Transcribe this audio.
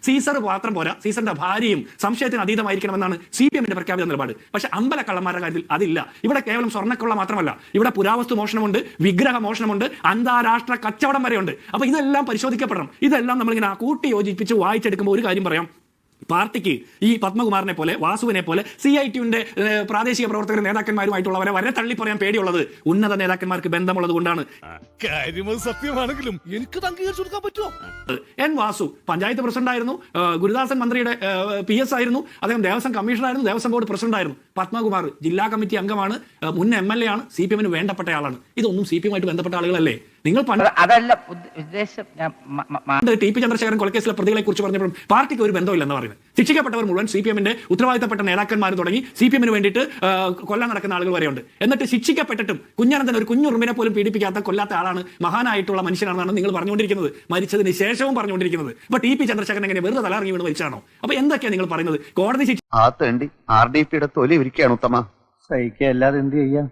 Caesar മാത്രം പോരാ, സീസറിന്റെ ഭാര്യയും സംശയത്തിന് അതീതമായിരിക്കണമെന്നാണ് CPM-ന്റെ പ്രഖ്യാപിത നിലപാട്. പക്ഷെ അമ്പലക്കള്ളന്മാരുടെ കാര്യത്തിൽ അതില്ല. ഇവിടെ കേവലം സ്വർണ്ണക്കൊള്ള മാത്രമല്ല, ഇവിടെ പുരാവസ്തു മോഷണമുണ്ട്, വിഗ്രഹ മോഷണമുണ്ട്, അന്താരാഷ്ട്ര കച്ചവടം വരെയുണ്ട്. അപ്പൊ ഇതെല്ലാം പരിശോധിക്കപ്പെടണം. ഇതെല്ലാം നമ്മളിങ്ങനെ കൂട്ടി യോജിപ്പിച്ച് വായിച്ചെടുക്കുമ്പോൾ ഒരു കാര്യം പറയാം. പാർട്ടിക്ക് ഈ പത്മകുമാറിനെ പോലെ, വാസുവിനെ പോലെ, CIT-യുടെ പ്രാദേശിക പ്രവർത്തകർ നേതാക്കന്മാരുമായിട്ടുള്ളവരെ വരെ തള്ളി പറയാൻ പേടിയുള്ളത് ഉന്നത നേതാക്കന്മാർക്ക് ബന്ധമുള്ളത് കൊണ്ടാണ്. സത്യമാണെങ്കിലും എനിക്ക് അംഗീകരിച്ചു കൊടുക്കാൻ പറ്റുമോ? N. വാസു പഞ്ചായത്ത് പ്രസിഡന്റായിരുന്നു, ഗുരുദാസൻ മന്ത്രിയുടെ PS ആയിരുന്നു, അദ്ദേഹം ദേവസ്വം കമ്മീഷണറായിരുന്നു, ദേവസ്വം ബോർഡ് പ്രസിഡന്റായിരുന്നു. പത്മകുമാർ ജില്ലാ കമ്മിറ്റി അംഗമാണ്, മുൻ MLA ആണ്, CPM-ന് വേണ്ടപ്പെട്ട ആളാണ്. ഇതൊന്നും CPM-ആയിട്ട് ബന്ധപ്പെട്ട ആളുകളല്ലേ? നിങ്ങൾ അതല്ല ഉദ്ദേശം. TP ചന്ദ്രശേഖരൻ കൊലക്കേസിലെ പ്രതികളെ കുറിച്ച് പറഞ്ഞപ്പോഴും പാർട്ടിക്ക് ഒരു ബന്ധമില്ലെന്ന് പറയുന്നത്. ശിക്ഷിക്കപ്പെട്ടവർ മുഴുവൻ CPM-ന്റെ ഉത്തരവാദിത്തപ്പെട്ട നേതാക്കന്മാർ തുടങ്ങി CPM-ന് വേണ്ടിയിട്ട് കൊല്ലാൻ നടക്കുന്ന ആളുകൾ വരെയുണ്ട്. എന്നിട്ട് ശിക്ഷിക്കപ്പെട്ടിട്ടും കുഞ്ഞനന്തൻ ഒരു കുഞ്ഞുറുമ്പിനെ പോലും പീഡിപ്പിക്കാത്ത, കൊല്ലാത്ത ആളാണ്, മഹാനായിട്ടുള്ള മനുഷ്യനാണെന്നാണ് നിങ്ങൾ പറഞ്ഞുകൊണ്ടിരിക്കുന്നത്, മരിച്ചതിന് ശേഷവും പറഞ്ഞുകൊണ്ടിരിക്കുന്നത്. അപ്പൊ TP ചന്ദ്രശേഖരൻ എങ്ങനെ വെറുതെ തലറങ്ങി വീണ് മരിച്ചാണോ? അപ്പൊ എന്തൊക്കെയാണ് നിങ്ങൾ പറയുന്നത്? കോടതി RDP-യുടെ തൊലി ഇരിക്കുകയാണ് ഉത്തമ. സഹിക്കുക അല്ലാതെ എന്ത് ചെയ്യാം?